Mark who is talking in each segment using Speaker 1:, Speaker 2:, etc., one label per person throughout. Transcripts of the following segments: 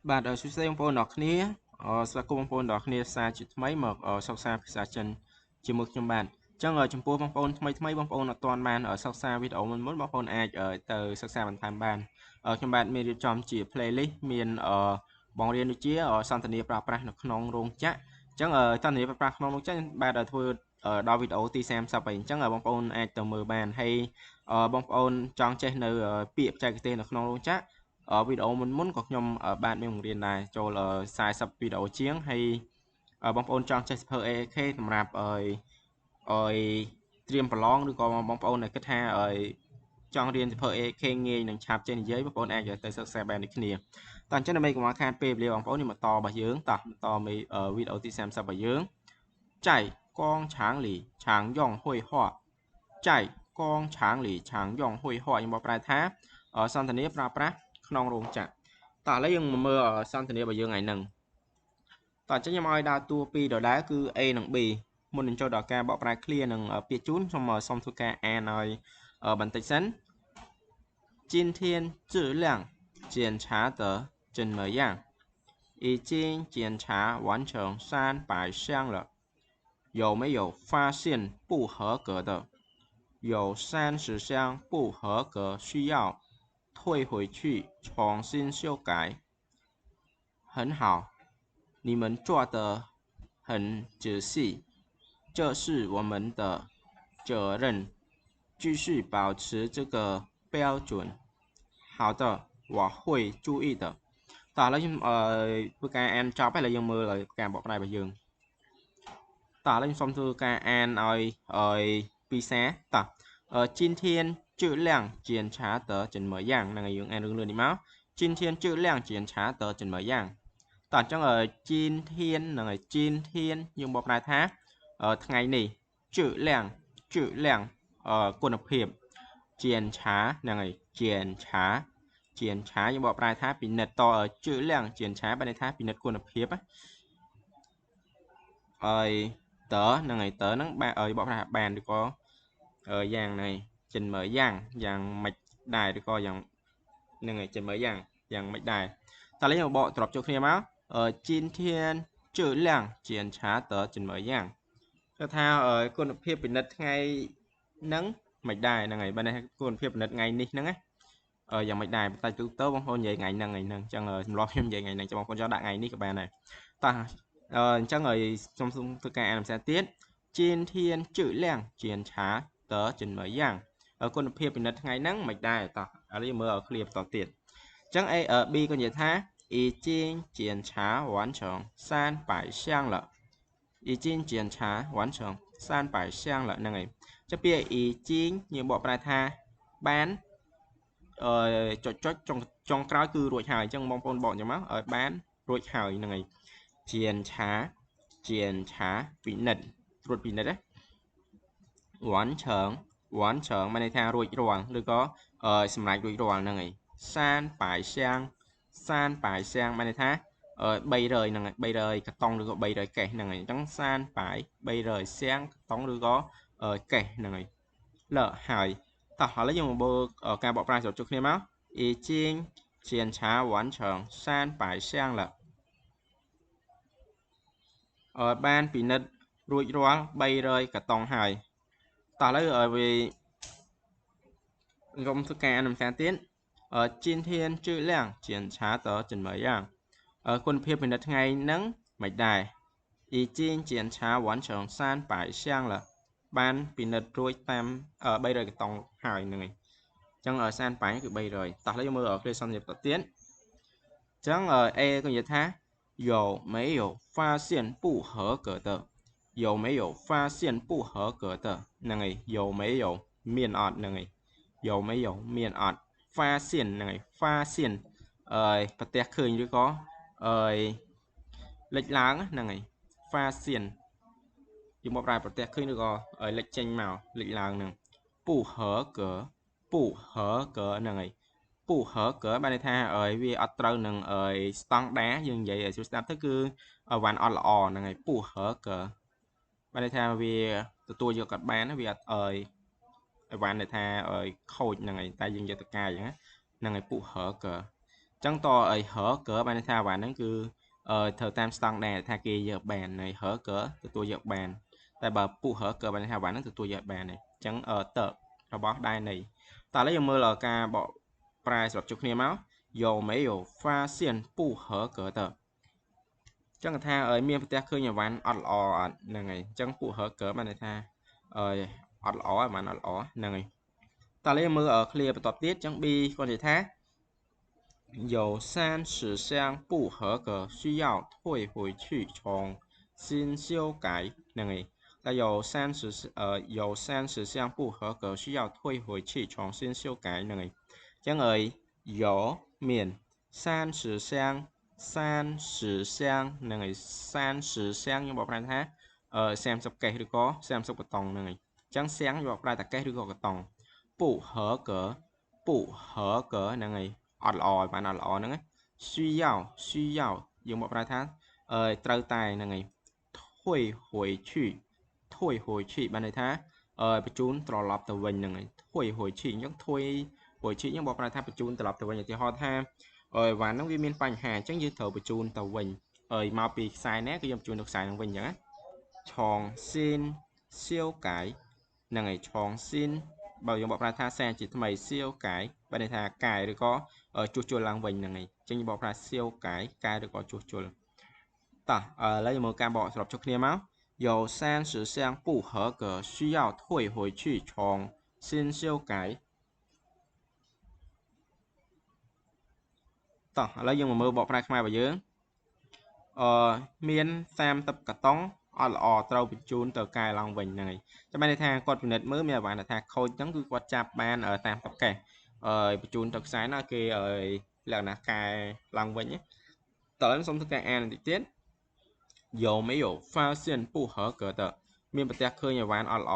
Speaker 1: បាទសួស្តីបងប្អូនអរគ្នាស្វាគមន៍បងប្អូនអរគ្នាសាជាថ្មីមកសិក្សាភាសាចិនជាមួយខ្ញុំបាទអញ្ចឹងចំពោះបងប្អូនថ្មីបងប្អូនអត់ទាន់បានសិក្សាវីដេអូមុនបងប្អូនអាចទៅសិក្សាបន្ថែមបានខ្ញុំបាទមានរៀបចំជា playlist មានបងរៀនដូចជាសន្ទនាប្រើប្រាស់នៅក្នុងរោងចក្រអញ្ចឹងសន្ទនាប្រើប្រាស់ក្នុងរោងចក្របាទធ្វើដល់វីដេអូទី30ហើយអញ្ចឹងបងប្អូនអាចទៅមើលបានហើយបងប្អូនចង់ចេះនៅពាក្យបច្ចេកទេសនៅក្នុងរោងចក្រវីដេអូមុនក៏ខ្ញុំបាទមានបង្រៀនដែរចូល40វីដេអូជាងហើយបងប្អូនចង់ចេះសៀវភៅ AAK សម្រាប់ឲ្យត្រៀមប្រឡងឬក៏បងប្អូនដែលគិតថាចង់រៀនសៀវភៅ AAK ងាយនឹងឆាប់ចេះនិយាយបងប្អូនអាចទៅសិក្សាបានដូចគ្នាតោះអញ្ចឹងដើម្បីកុំឲ្យខាតពេលវេលាបងប្អូននេះបន្តរបស់យើងតោះបន្តមេវីដេអូទី30របស់យើងចៃកងឆាងលីឆាងយ៉ងហួយហွာចៃកងឆាងលីឆាងយ៉ងហួយហွာខ្ញុំบอกប្រែថាសន្ទនាប្រើប្រាស់ក្នុងរោងចក្រតោះឥឡូវយើងមកមើលសន្ទនារបស់យើងថ្ងៃហ្នឹងតោះអញ្ចឹងខ្ញុំឲ្យដើរតួពីរដដែលគឺ A និង B មុននឹងចូលដល់ការបកប្រែ clear និងពាក្យជូនសូមធ្វើការអានឲ្យបន្តិចសិន今天质量检查得怎么样已经检查完成300箱了有没有发现不合格的有30箱不合格需要退回去重新修改很好你们做得很仔细这是我们的责任继续保持这个标准好的我会注意的តោះឥឡូវខ្ញុំធ្វើការអានចប់ហើយឥឡូវយើងមើលការបកប្រែរបស់យើងតោះឥឡូវខ្ញុំសូមធ្វើការអានឲ្យពីសារតោះ今天质量检查得怎么样ហ្នឹងហើយយើងអានរឿងលឿននេះមក今天质量检查得怎么样តោះអញ្ចឹងជីនធានហ្នឹងហើយជីនធានយើងបកប្រែថាថ្ងៃនេះជឺលាំងគុណភាពជៀនឆាហ្នឹងហើយជៀនឆាយើងបកប្រែថាពិនិត្យតជឺលាំងជៀនឆាបានន័យថាពិនិត្យគុណភាពហើយតហ្នឹងហើយតហ្នឹងបាទបកប្រែថាបានឬក៏យ៉ាងហ្នឹងចិនមើលយ៉ាងមិនដែរឬក៏យ៉ាងហ្នឹងហើយចិនមើលយ៉ាងមិនដែរតើឥឡូវយើងបកត្រប់ចូលគ្នាមក今天质量检查得怎么样គឺថាគុណភាពពិនិត្យថ្ងៃហ្នឹងមិនដែរហ្នឹងហើយបើគុណភាពពិនិត្យថ្ងៃនេះហ្នឹងណាយ៉ាងមិនដែរតែទូទៅបងប្អូននិយាយថ្ងៃហ្នឹងអញ្ចឹងសម្រាប់ខ្ញុំនិយាយថ្ងៃហ្នឹងចាំបងប្អូនចង់ដាក់ថ្ងៃនេះក៏បានដែរតោះអញ្ចឹងសូមធ្វើការអានភាសាទៀត今天质量检查得怎么样គុណភាពពិនិត្យថ្ងៃហ្នឹងមិនដែរតោះឥឡូវមើលឲ្យ clear បន្តទៀតអញ្ចឹង B ក៏និយាយថា已经检查完成300箱了已经检查完成300箱了ហ្នឹងហើយចុះពាក្យ已经យើងបកប្រែថាបានចុចចុងក្រោយគឺរួចហើយអញ្ចឹងបងប្អូនបកអញ្ចឹងមកឲ្យបានរួចហើយហ្នឹងហើយជៀនឆាពិនិត្យត្រួតពិនិត្យណាវ៉ាន់ឆើងមានន័យថារួចរាល់ឬក៏សម្រេចរួចរាល់ហ្នឹងហើយសានប៉ាយសាំងមានន័យថា300ហ្នឹងហើយ300កាតុងឬក៏300កេសហ្នឹងហើយអញ្ចឹងសានប៉ាយ300សាំងកាតុងឬក៏កេសហ្នឹងហើយលើហើយតោះឥឡូវយើងមកមើលការបកប្រែស្រុតជួបគ្នាមក已经检查完成300箱了បានពិនិត្យរួចរាល់300កាតុងហើយតោះឥឡូវវាខ្ញុំធ្វើការអានភាសាទៀត今天质量检查得怎么样គុណភាពពិនិត្យថ្ងៃហ្នឹងមិនដែរ已经检查完成300箱了បានពិនិត្យរួចតាម300កាតុងហើយហ្នឹងហើយអញ្ចឹង300គឺ300តោះឥឡូវយើងមើលគ្រាសន្ទនាបន្តទៀតអញ្ចឹង A ក៏និយាយថា有没有发现不合格的有没有发现不合格的ហ្នឹងហើយ有没有មានអត់ហ្នឹងហើយ有没有មានអត់发现ហ្នឹងហើយ发现ប្រទះឃើញឬក៏លេចឡើងហ្នឹងហើយ发现យើងមកប្រើប្រទះឃើញឬក៏លេចចេញមកលេចឡើងហ្នឹង不合格ហ្នឹងហើយ不合格បានន័យថាវាអត់ត្រូវនឹងស្តង់ដាយើងនិយាយឲ្យស្ដាប់ទៅគឺវ៉ាន់អត់ល្អហ្នឹងហើយ不合格បានន័យថាវាទទួលយកអត់បានវាអត់វ៉ាន់ន័យថាខូចហ្នឹងហើយតែយើងយកទៅកាយហ្នឹងហើយពុះហើក chẳng to ở hở cỡ bạn tha bạn nó cứ thờ tam stang này tha kia giờ bàn này hở cỡ từ tôi giờ bàn tại bà phụ hở cỡ bạn tha bạn nó từ tôi giờ bàn này chẳng ở tờ rồi bó đai này ta lấy mưa là ca bỏ price chụp nia máu dầu mấy dầu pha xiên phụ hở cỡ tờ chẳng tha ở miền tây khơi nhà bạn ọt lò này chẳng phụ hở cỡ bạn tha ọt lò mà ọt lò này ta lấy mưa ở clear tập tiết chẳng bi con gì thác 有30项不合格，需要退回去重新修改。那个，有30项不合格，需要退回去重新修改。那个，将而有免30项那个30项nhưngบอกra ha xem sắp kể được có xem sắp cái tòng này chẳng sángบอกra ta kể được có cái tòng 不合格不合格 này อดลอยbạnอดลอยហ្នឹង需要យើងមកប្រើថាត្រូវតែហ្នឹងហើយ退回去បានន័យថាបញ្ជូនត្រឡប់ទៅវិញហ្នឹងហើយ退回去អញ្ចឹង退回去យើងមកប្រើថាបញ្ជូនត្រឡប់ទៅវិញឧទាហរណ៍ថាវ៉ាន់ហ្នឹងវាមានបញ្ហាអញ្ចឹងយើងត្រូវបញ្ជូនទៅវិញមកពីខ្សែណាគឺយើងបញ្ជូនទៅខ្សែហ្នឹងវិញអញ្ចឹងណាឆងស៊ីនសៀវកាយហ្នឹងហើយឆងស៊ីនបើយើងบอกប្រើថាសារជាថ្មីសៀវកាយបានន័យថាកាយឬក៏ជួសជុលឡើងវិញហ្នឹងហើយចឹងយើងบอกថាសៀវកាយឬក៏ជួសជុលតោះឥឡូវយើងមើលការបកសរុបចុះគ្នាមក有30项不合格需要退回去重新修改តោះឥឡូវយើងមកមើលបកប្រែខ្មែររបស់យើងមាន30កតុងអត់ល្អត្រូវបញ្ជូនទៅកែឡើងវិញហ្នឹងហើយចាំបានន័យថាគាត់ពិនិត្យមើលមានអាវ៉ាន់ថាខូចហ្នឹងគឺគាត់ចាប់បានតាមតកេះបញ្ជូនទៅខ្សែណាគេលក្ខណៈកែឡើងវិញតើឥឡូវសូមធ្វើការអានបន្តិចទៀត有没有发现不合格的មានប្រទះឃើញអាវ៉ាន់អត់ល្អ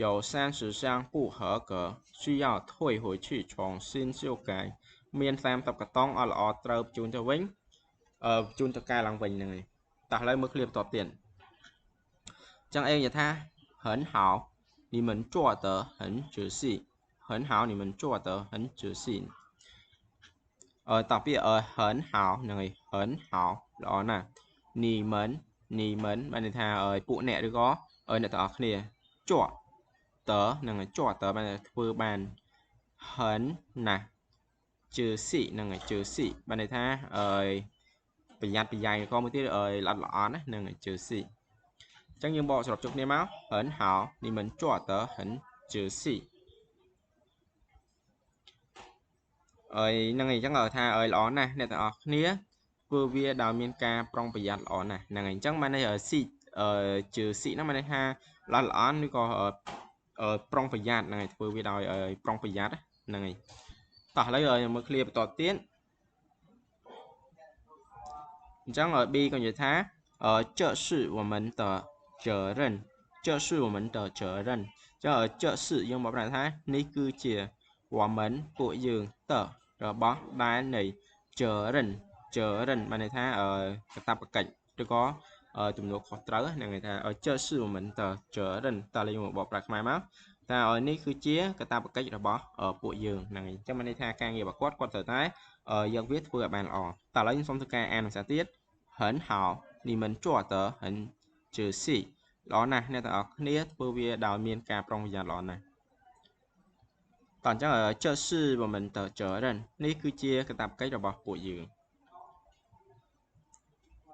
Speaker 1: 有30项不合格需要退回去重新修改មាន30កតុងអត់ល្អត្រូវបញ្ជូនទៅវិញបញ្ជូនទៅកែឡើងវិញហ្នឹងហើយតោះឥឡូវមើលឃ្លាបន្តទៀតចឹងអេនិយាយថា很好你们做得很仔细很好你们做得很仔细តោះពាក្យ很好ហ្នឹងហើយ很好ល្អណាស់你们បានន័យថាពួកអ្នកឬក៏អ្នកទាំងអស់គ្នាជាប់តើហ្នឹងហើយជាប់តើបានធ្វើបាន很ណាស់ជឿស៊ីហ្នឹងហើយជឿស៊ីបានន័យថាប្រយ័ត្នប្រយែងក៏មួយទៀតល្អល្អណាហ្នឹងហើយជឿស៊ីអញ្ចឹងយើងបកសរុបជុំគ្នាមក很好你们做得很仔细ហ្នឹងហើយអញ្ចឹងថាល្អណាស់អ្នកទាំងអស់គ្នាធ្វើវាដោយមានការប្រុងប្រយ័ត្នល្អណាស់ហ្នឹងហើយអញ្ចឹងបានន័យស៊ីជឿស៊ីហ្នឹងបានន័យថាល្អឬក៏ប្រុងប្រយ័ត្នហ្នឹងហើយធ្វើវាដោយប្រុងប្រយ័ត្នហ្នឹងហើយតោះឥឡូវមើលឃ្លាបន្តទៀតអញ្ចឹងB ក៏និយាយថា这是我们的责任这是我们的责任អញ្ចឹង这是យើងមកប្រាប់ថានេះគឺជា我们ពួកយើងតរបស់ដែលនៃ责任បានន័យថាកាតព្វកិច្ចឬក៏ទំនួលខុសត្រូវហ្នឹងគេថា这是我们的责任តើយើងមកបកប្រាស់ខ្មែរមកថានេះគឺជាកាតព្វកិច្ចរបស់ពួកយើងហ្នឹងហើយអញ្ចឹងបានន័យថាការងាររបស់គាត់ត្រូវតែយកវាធ្វើឲ្យបានល្អតើឥឡូវខ្ញុំសូមធ្វើការអានភាសាទៀត很好你们做得很仔细ល្អណាស់អ្នកទាំងអស់គ្នាធ្វើវាដោយមានការប្រុងប្រយ័ត្នល្អណាស់តោះអញ្ចឹង这是我们的责任នេះគឺជាកាតព្វកិច្ចរបស់ពួកយើង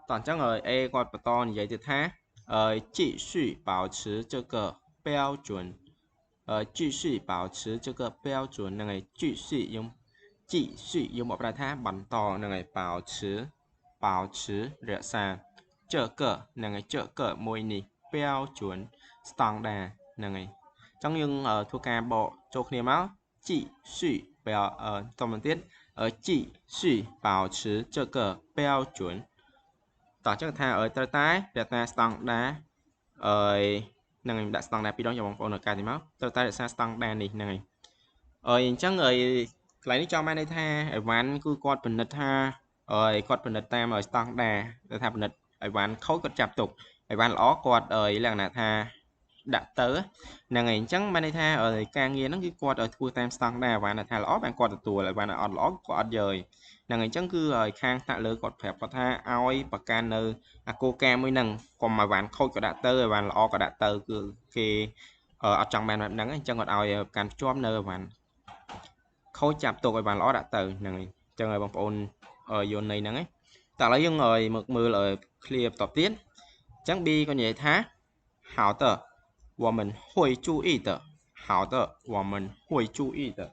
Speaker 1: តោះអញ្ចឹងA គាត់បន្តនិយាយទៀតថា继续保持这个标准继续保持这个标准ហ្នឹងហើយ继续យើងមកប្រាប់ថាបន្តហ្នឹងហើយ保持រក្សា这个ហ្នឹងហើយ这个មួយនេះ标准ស្តង់ដារហ្នឹងហើយអញ្ចឹងយើងធ្វើការបកចូលគ្នាមក继续តមកទៀត继续保持这个标准តោះអញ្ចឹងថាត្រូវតែរក្សាស្តង់ដារហ្នឹងហើយដាក់ស្តង់ដារពីរដងយកបងប្អូនកាយទីមកត្រូវតែរក្សាស្តង់ដារនេះហ្នឹងហើយអញ្ចឹងកន្លែងនេះចង់បានន័យថាអីវ៉ាន់គឺគាត់ពិនិត្យថាគាត់ពិនិត្យតាមស្តង់ដារតែថាពិនិត្យអីវ៉ាន់ខូចគាត់ចាប់ទុកអីវ៉ាន់ល្អគាត់លក្ខណៈថា đặt tới là ngày chẳng ban tha ở càng nghe nó cái quạt ở thua tam stang đà và là thà ló bạn quạt tù lại và là ọt ló quạt dời là ngày chẳng cứ ở khang tạ lơ quạt phèp quạt tha ao bạc can nơ coca mới nâng còn mà bạn khôi có đặt tới và là o có đặt tới cứ khi ở trong bàn bạn nắng chẳng còn ao can chóm nơ bạn khôi chạm tụ bạn ló đặt tới này cho người bằng ôn ở vô này nắng ấy tạo lấy những người mực mưa lời clear tập tiến chẳng bi con nhẹ thá hảo tờ 我们会注意的好的我们会注意的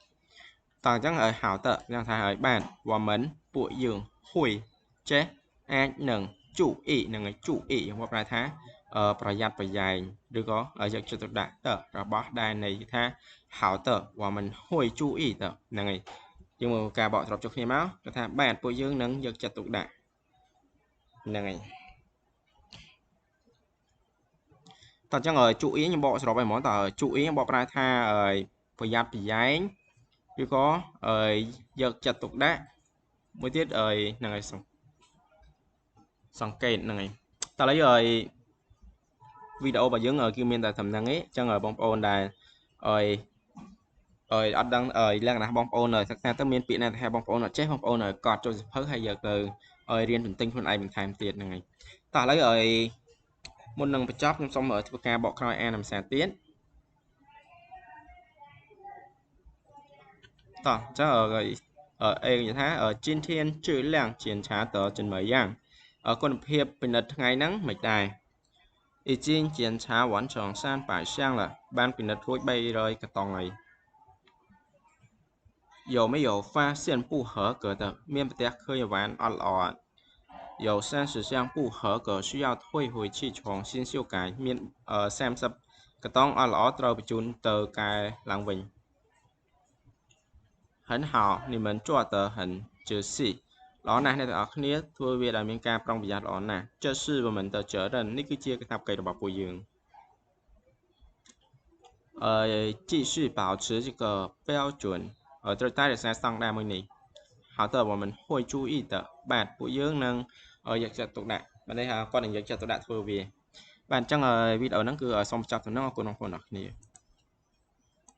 Speaker 1: ต่างจังở hảo tờ đang thay ở bạn 我们不用会 chế ai nâng chú ý nâng ấy chú ý trong một bài tháประหยัดประหยัด được có ở giật cho tụi đã tờ rồi bỏ đài này thá hảo tờ 我们会注意的 nâng ấy nhưng mà cả bọn tập cho khi máu cái thá bạn bùi dương nâng giật cho tụi đã nâng ấy ta chẳng ở chú ý những bộ sau đó bài món tờ chú ý những bộ ra tha ở phải giặt thì giấy chứ có ở giật chặt tục đá mới tiết ở này xong kẹt này ta lấy rồi video bà dưỡng ở kia miền tại thầm năng ấy chẳng ở bóng ôn đài ở đăng ở lăng là bóng ôn rồi thật ra tất miền bị này theo bóng ôn là chết bóng ôn rồi cọt cho phớt hay giờ từ ở riêng thần tinh phần ai mình tham tiền này ta lấy rồi một lần phải chóp xong ở ca bọ coi e làm sao tiến tỏ chắc ở rồi ở e như thế ở trên thiên chữ làng chiến trả tờ trên mấy dạng ở con hiệp bình đất ngày nắng mệt đài ý chiến chiến trả vẫn tròn san phải sang là ban bình đất thối bay rồi cả tòng này 有没有发现不合格的面不得可以玩啊有30项不合格需要退回去重新修改面30个ต้องเอาล้อត្រូវបញ្ជូនទៅកែឡើងវិញ很好你们做得很仔细ល្អណាស់អ្នកទាំងអស់គ្នាធ្វើវាដោយមានការប្រុងប្រយ័ត្នល្អណាស់这是我们的责任នេះគឺជាកាតព្វកិច្ចរបស់ពួកយើង继续保持这个标准ត្រូវតែរក្សាស្តង់ដារមួយនេះ好的我们会注意的បាទពួកយើងនឹងយកចិត្តទុកដាក់បានន័យថាគាត់នឹងយកចិត្តទុកដាក់ធ្វើវាបាទអញ្ចឹងវីដេអូហ្នឹងគឺសូមបញ្ចប់ទៅនឹងអរគុណបងប្អូនអរគ្នា